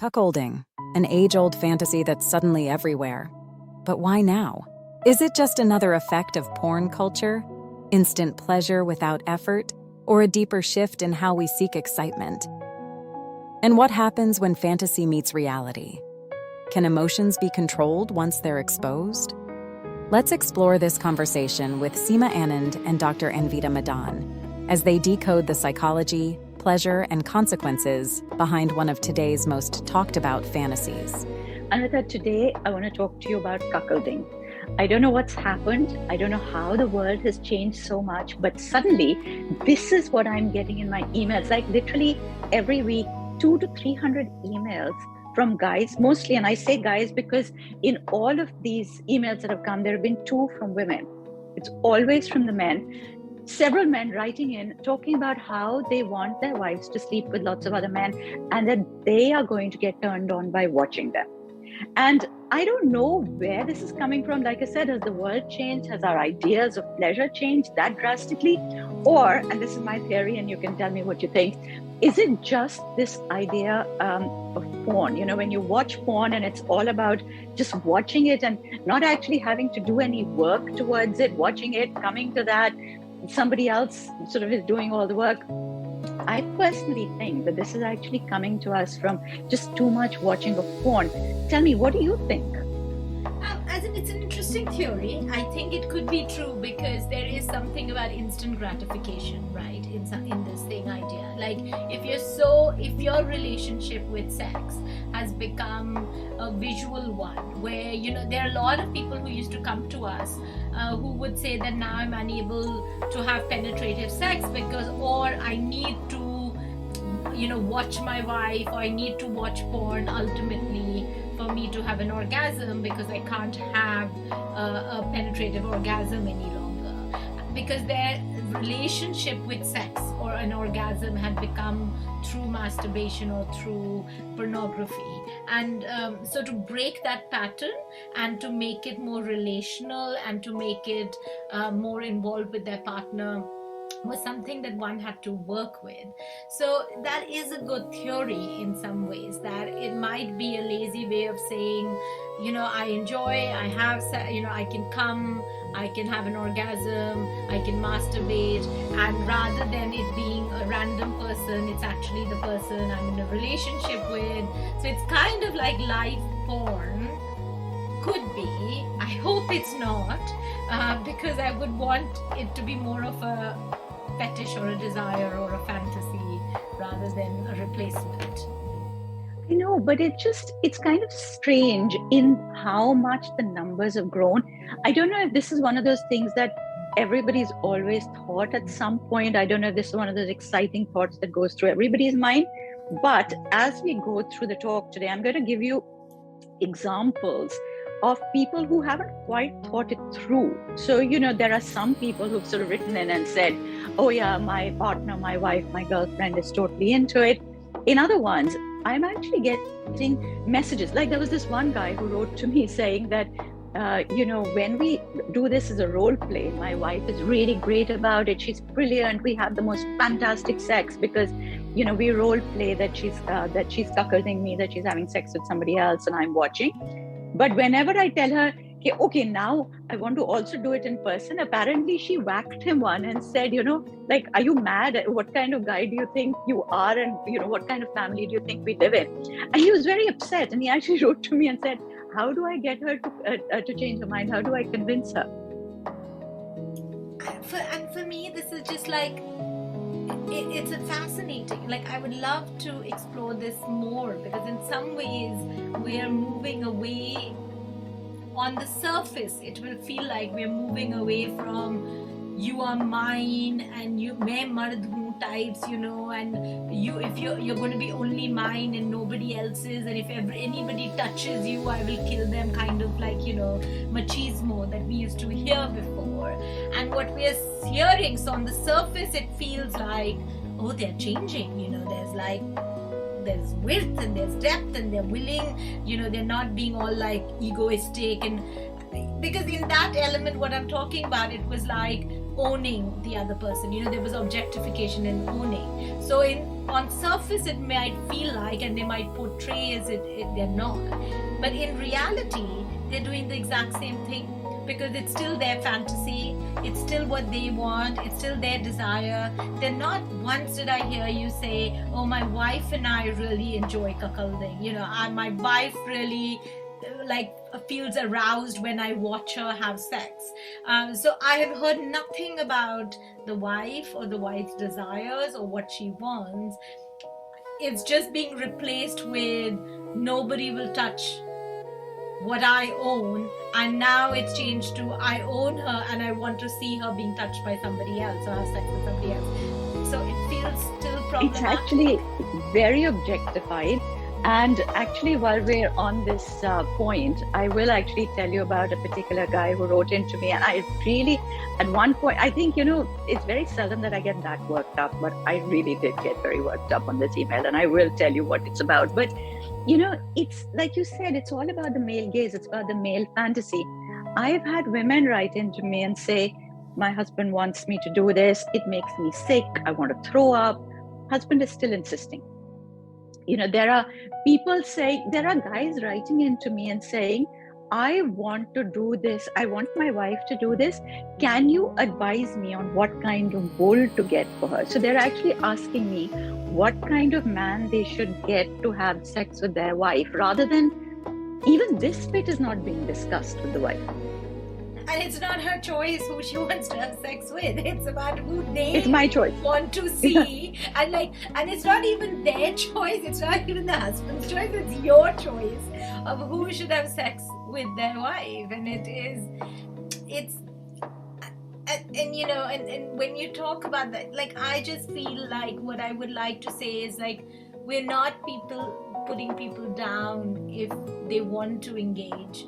Cuckolding, an age-old fantasy that's suddenly everywhere. But why now? Is it just another effect of porn culture? Instant pleasure without effort? Or a deeper shift in how we seek excitement? And what happens when fantasy meets reality? Can emotions be controlled once they're exposed? Let's explore this conversation with Seema Anand and Dr. Anvita Mada as they decode the psychology, pleasure, and consequences behind one of today's most talked about fantasies. Anvita, today I want to talk to you about cuckolding. I don't know what's happened. I don't know how the world has changed so much, but suddenly this is what I'm getting in my emails. Like literally every week, 200 to 300 emails from guys, mostly. And I say guys because in all of these emails that have come, there have been 2 from women. It's always from the men. Several men writing in, talking about how they want their wives to sleep with lots of other men and that they are going to get turned on by watching them. And I don't know where this is coming from. Like I said, has the world changed? Has our ideas of pleasure changed that drastically? Or, and this is my theory and you can tell me what you think, is it just this idea of porn? You know, when you watch porn and it's all about just watching it and not actually having to do any work towards it, watching it, coming to that, somebody else sort of is doing all the work. I personally think that this is actually coming to us from just too much watching of porn. Tell me, what do you think? As in, it's an interesting theory. I think it could be true because there is something about instant gratification, right? In this thing idea. Like if your relationship with sex has become a visual one, where there are a lot of people who used to come to us who would say that now I'm unable to have penetrative sex because, or I need to watch my wife, or I need to watch porn ultimately for me to have an orgasm because I can't have a penetrative orgasm any longer, because their relationship with sex or an orgasm had become through masturbation or through pornography. And so to break that pattern and to make it more relational and to make it more involved with their partner was something that one had to work with. So that is a good theory in some ways, that it might be a lazy way of saying, I enjoy, I have, I can come, I can have an orgasm, I can masturbate, and rather than it being a random person, it's actually the person I'm in a relationship with. So it's kind of like live porn. Could be. I hope it's not, because I would want it to be more of a fetish or a desire or a fantasy rather than a replacement. I know, but it's kind of strange in how much the numbers have grown. I don't know if this is one of those things that everybody's always thought at some point. I don't know if this is one of those exciting thoughts that goes through everybody's mind. But as we go through the talk today, I'm going to give you examples of people who haven't quite thought it through. So, there are some people who've sort of written in and said, oh yeah, my partner, my wife, my girlfriend is totally into it. In other ones, I'm actually getting messages. Like there was this one guy who wrote to me saying that, when we do this as a role play, my wife is really great about it. She's brilliant. We have the most fantastic sex because, we role play that she's cuckolding me, that she's having sex with somebody else and I'm watching. But whenever I tell her, okay, now I want to also do it in person, apparently she whacked him one and said, like, are you mad? What kind of guy do you think you are? And, what kind of family do you think we live in? And he was very upset. And he actually wrote to me and said, how do I get her to change her mind? How do I convince her? For me, this is just like, it's a fascinating, like I would love to explore this more, because in some ways we are moving away. On the surface it will feel like we're moving away from you are mine and you main mard hoon types, and if you're going to be only mine and nobody else's, and if ever anybody touches you I will kill them, kind of like machismo that we used to hear before. And what we are hearing, so on the surface it feels like, oh, they're changing, there's width and there's depth and they're willing, they're not being all like egoistic. And because in that element what I'm talking about, it was like owning the other person. There was objectification in owning. So on surface it might feel like, and they might portray as they're not, but in reality they're doing the exact same thing, because it's still their fantasy, it's still what they want, it's still their desire. They're not, once did I hear you say, oh, my wife and I really enjoy cuckolding, my wife really feels aroused when I watch her have sex. So I have heard nothing about the wife or the wife's desires or what she wants. It's just being replaced with nobody will touch what I own, and now it's changed to I own her and I want to see her being touched by somebody else or have sex with somebody else. So it feels still problematic. It's actually very objectified. And actually, while we're on this point, I will actually tell you about a particular guy who wrote into me. And I really, at one point, I think, it's very seldom that I get that worked up, but I really did get very worked up on this email. And I will tell you what it's about. But, it's like you said, it's all about the male gaze. It's about the male fantasy. I've had women write into me and say, my husband wants me to do this. It makes me sick. I want to throw up. Husband is still insisting. There are guys writing into me and saying, I want to do this. I want my wife to do this. Can you advise me on what kind of bull to get for her? So they're actually asking me what kind of man they should get to have sex with their wife, rather than even this bit is not being discussed with the wife. And it's not her choice who she wants to have sex with. It's about who they it's my choice. Want to see. And it's not even their choice. It's not even the husband's choice. It's your choice of who should have sex with their wife. And and when you talk about that, I just feel like what I would like to say is we're not putting people down if they want to engage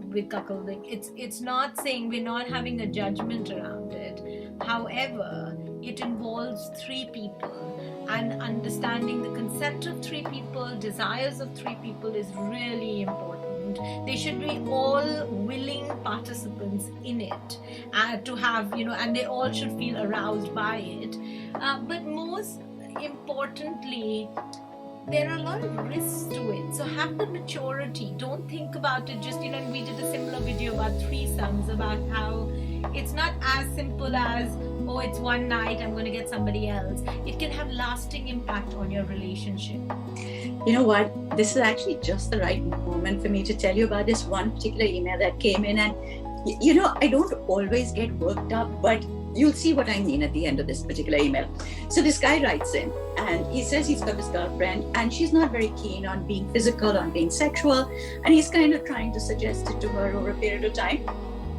with cuckolding. It's not saying we're not having a judgment around it. However, it involves three people, and understanding the consent of three people, desires of three people is really important. They should be all willing participants in it to have, and they all should feel aroused by it. But most importantly, there are a lot of risks to it. So have the maturity. Don't think about it just, we did a similar video about threesomes, about how it's not as simple as, oh, it's one night, I'm going to get somebody else. It can have lasting impact on your relationship. You know what? This is actually just the right moment for me to tell you about this one particular email that came in. And, I don't always get worked up, but you'll see what I mean at the end of this particular email. So this guy writes in and he says he's got this girlfriend and she's not very keen on being physical, on being sexual. And he's kind of trying to suggest it to her over a period of time.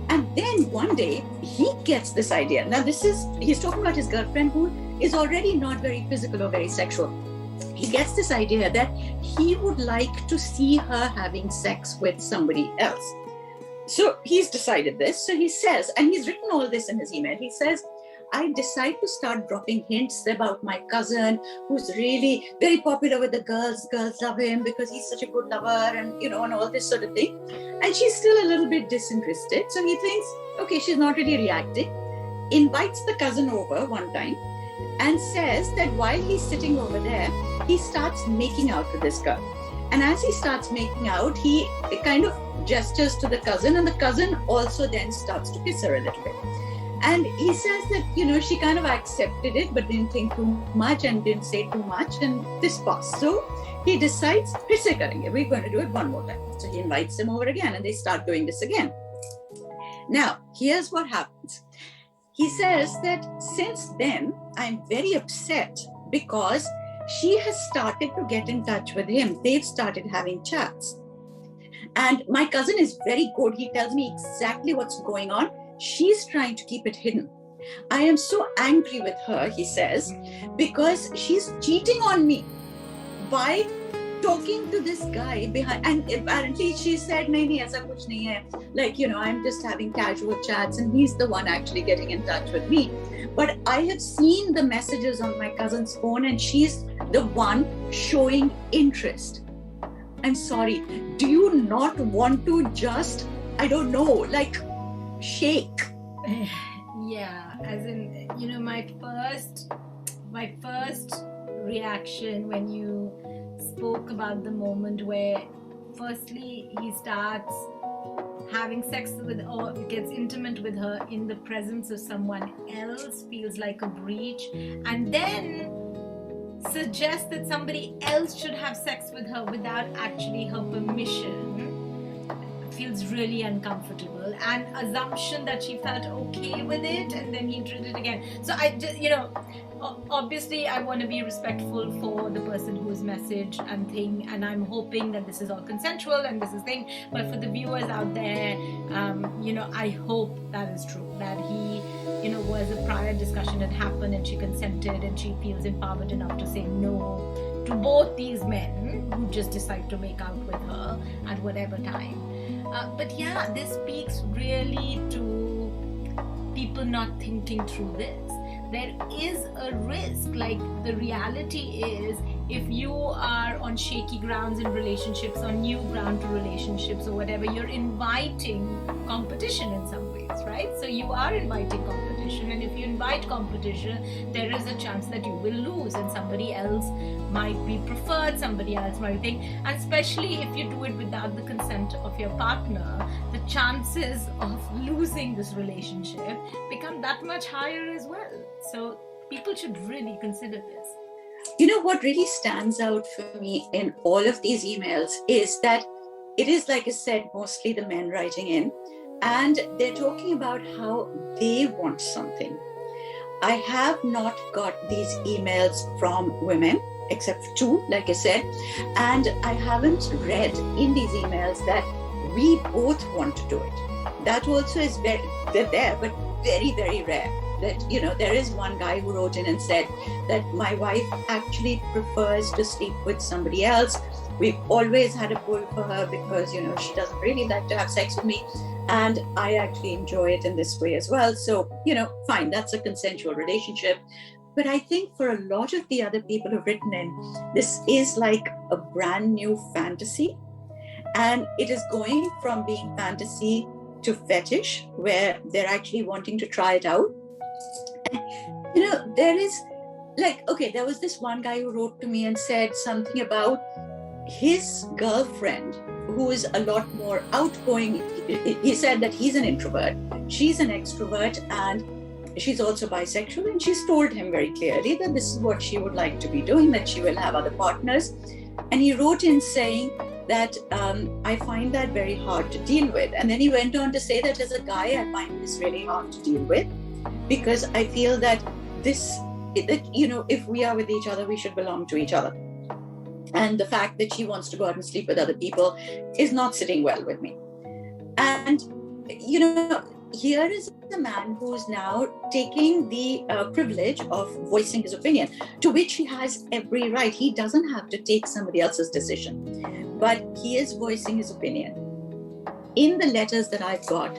And then one day he gets this idea. Now he's talking about his girlfriend who is already not very physical or very sexual. He gets this idea that he would like to see her having sex with somebody else. So he's decided this. So he says, and he's written all this in his email. He says, I decide to start dropping hints about my cousin who's really very popular with the girls. Girls love him because he's such a good lover and, and all this sort of thing. And she's still a little bit disinterested. So he thinks, okay, she's not really reacting. Invites the cousin over one time and says that while he's sitting over there, he starts making out with this girl. And as he starts making out, he kind of gestures to the cousin, and the cousin also then starts to kiss her a little bit. And he says that, she kind of accepted it, but didn't think too much and didn't say too much, and this passed. So he decides, we're going to do it one more time. So he invites him over again, and they start doing this again. Now, here's what happens. He says that since then, I'm very upset because she has started to get in touch with him. They've started having chats. And my cousin is very good. He tells me exactly what's going on. She's trying to keep it hidden. I am so angry with her, he says, because she's cheating on me by talking to this guy behind. And apparently she said, nahi, aisa kuch nahi hai. I'm just having casual chats and he's the one actually getting in touch with me. But I have seen the messages on my cousin's phone and she's the one showing interest. I'm sorry. Do you not want to just, I don't know, shake? Yeah, as in, my first reaction when you spoke about the moment where firstly he starts having sex with or gets intimate with her in the presence of someone else feels like a breach, and then suggests that somebody else should have sex with her without actually her permission feels really uncomfortable, and assumption that she felt okay with it and then he did it again. So I just, obviously I want to be respectful for the person whose message and thing, and I'm hoping that this is all consensual and this is thing, but for the viewers out there, I hope that is true, that he was a prior discussion had happened and she consented and she feels empowered enough to say no to both these men who just decide to make out with her at whatever time. But yeah, this speaks really to people not thinking through this. There is a risk, like the reality is, if you are on shaky grounds in relationships, on new ground to relationships or whatever, you're inviting competition in some ways, right? So you are inviting competition, and if you invite competition, there is a chance that you will lose and somebody else might be preferred, somebody else might think, and especially if you do it without the consent of your partner, the chances of losing this relationship become that much higher as well. So people should really consider this. What really stands out for me in all of these emails is that it is, like I said, mostly the men writing in, and they're talking about how they want something. I have not got these emails from women, except for 2, like I said, and I haven't read in these emails that we both want to do it. That also is they're there, but very, very rare. That, there is one guy who wrote in and said that my wife actually prefers to sleep with somebody else. We've always had a pull for her because, she doesn't really like to have sex with me. And I actually enjoy it in this way as well. So, fine, that's a consensual relationship. But I think for a lot of the other people who've written in, this is like a brand new fantasy. And it is going from being fantasy to fetish, where they're actually wanting to try it out. There is there was this one guy who wrote to me and said something about his girlfriend, who is a lot more outgoing. He said that he's an introvert, she's an extrovert, and she's also bisexual, and she's told him very clearly that this is what she would like to be doing, that she will have other partners. And he wrote in saying that I find that very hard to deal with. And then he went on to say that as a guy, I find this really hard to deal with, because I feel that if we are with each other, we should belong to each other. And the fact that she wants to go out and sleep with other people is not sitting well with me. And, here is a man who's now taking the privilege of voicing his opinion, to which he has every right. He doesn't have to take somebody else's decision, but he is voicing his opinion. In the letters that I've got,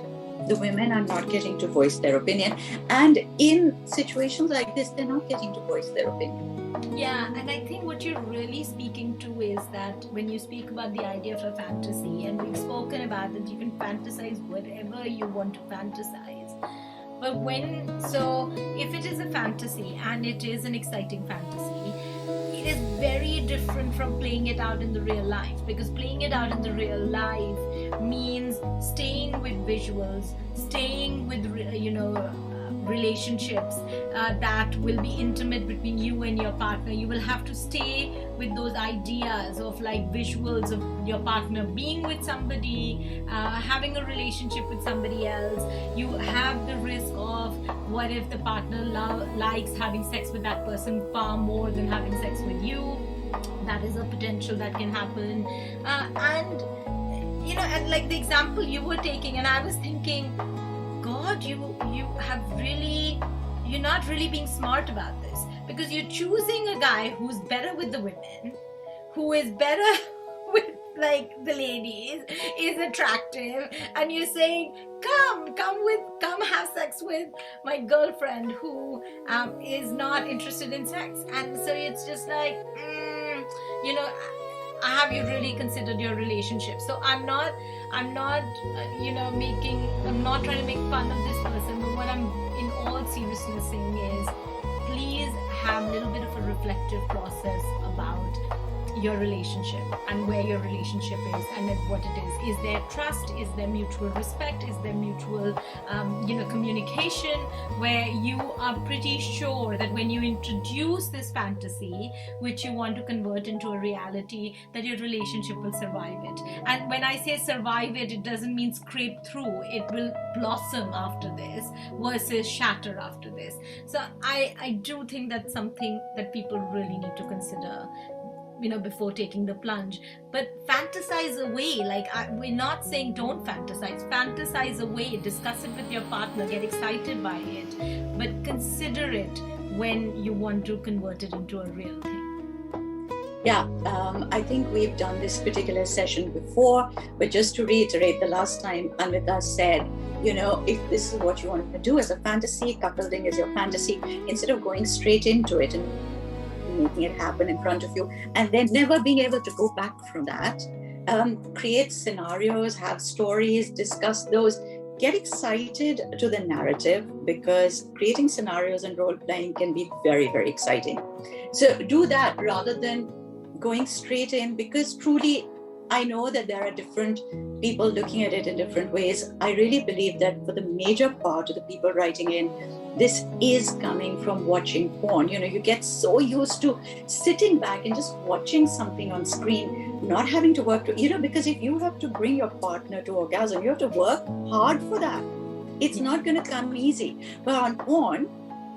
the women are not getting to voice their opinion. And in situations like this, they're not getting to voice their opinion. Yeah, and I think what you're really speaking to is that when you speak about the idea of a fantasy, and we've spoken about that you can fantasize whatever you want to fantasize. But if it is a fantasy and it is an exciting fantasy, it is very different from playing it out in the real life, because playing it out in the real life means staying with visuals, staying with, relationships that will be intimate between you and your partner. You will have to stay with those ideas of like visuals of your partner being with somebody, having a relationship with somebody else. You have the risk of what if the partner likes having sex with that person far more than having sex with you. That is a potential that can happen. And like the example you were taking, and I was thinking, God, you're not really being smart about this, because you're choosing a guy who's better with the women, who is better with like the ladies, is attractive, and you're saying, come have sex with my girlfriend who is not interested in sex. And so it's just like, have you really considered your relationship? So I'm not trying to make fun of this person, but what I'm in seriousness saying is, please have a little bit of a reflective process about your relationship and where your relationship is and what it is. Is there trust? Is there mutual respect? Is there mutual communication, where you are pretty sure that when you introduce this fantasy which you want to convert into a reality, that your relationship will survive it? And when I say survive it, it doesn't mean scrape through. It will blossom after this versus shatter after this. So I do think that's something that people really need to consider, before taking the plunge. But fantasize away. We're not saying don't fantasize away, discuss it with your partner, get excited by it, but consider it when you want to convert it into a real thing. Yeah, I think we've done this particular session before, but just to reiterate, the last time Anvita said, if this is what you want to do as a fantasy, cuckolding is your fantasy, instead of going straight into it and making it happen in front of you and then never being able to go back from that, create scenarios, have stories, discuss those, get excited to the narrative, because creating scenarios and role playing can be very, very exciting. So do that rather than going straight in, because truly I know that there are different people looking at it in different ways. I really believe that for the major part of the people writing in, this is coming from watching porn. You get so used to sitting back and just watching something on screen, not having to work because if you have to bring your partner to orgasm, you have to work hard for that. It's not going to come easy. But on porn,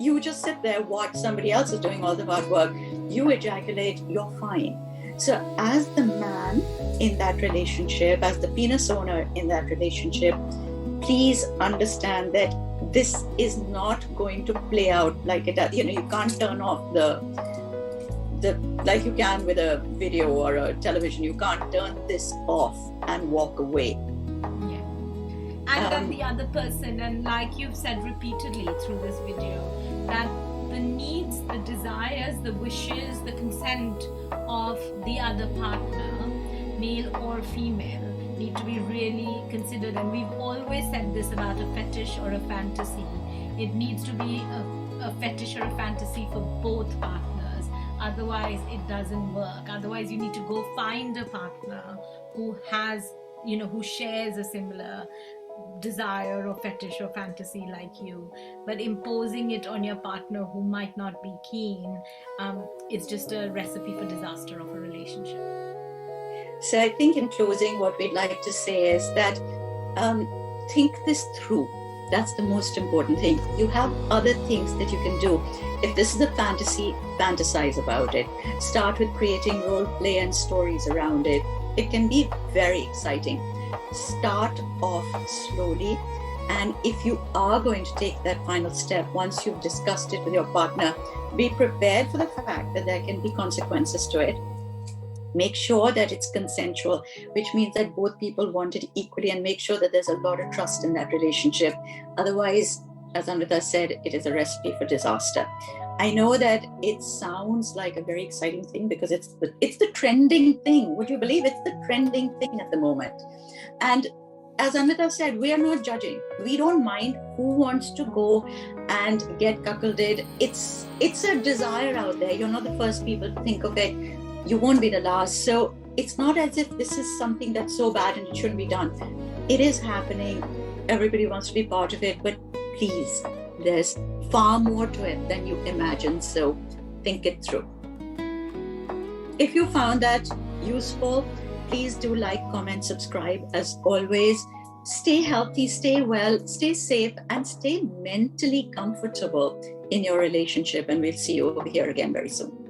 you just sit there, watch somebody else is doing all the hard work, you ejaculate, you're fine. So as the man in that relationship, as the penis owner in that relationship, please understand that this is not going to play out like it does. You can't turn off the like you can with a video or a television. You can't turn this off and walk away. Yeah. And then the other person, and like you've said repeatedly through this video, that the needs, the desires, the wishes, the consent of the other partner, male or female, need to be really considered. And we've always said this about a fetish or a fantasy. It needs to be a fetish or a fantasy for both partners. Otherwise, it doesn't work. Otherwise, you need to go find a partner who has, who shares a similar desire or fetish or fantasy like you. But imposing it on your partner who might not be keen, it's just a recipe for disaster of a relationship. So I think in closing, what we'd like to say is that think this through. That's the most important thing. You have other things that you can do. If this is a fantasy, fantasize about it. Start with creating role play and stories around it. It can be very exciting. Start off slowly, and if you are going to take that final step, once you've discussed it with your partner, be prepared for the fact that there can be consequences to it. Make sure that it's consensual, which means that both people want it equally, and make sure that there's a lot of trust in that relationship. Otherwise, as Anvita said, it is a recipe for disaster. I know that it sounds like a very exciting thing because it's the trending thing. Would you believe it's the trending thing at the moment? And as Anvita said, we are not judging. We don't mind who wants to go and get cuckolded. It's a desire out there. You're not the first people to think of it. You won't be the last. So it's not as if this is something that's so bad and it shouldn't be done. It is happening. Everybody wants to be part of it. But please, there's far more to it than you imagine. So think it through. If you found that useful, please do like, comment, subscribe. As always, stay healthy, stay well, stay safe, and stay mentally comfortable in your relationship. And we'll see you over here again very soon.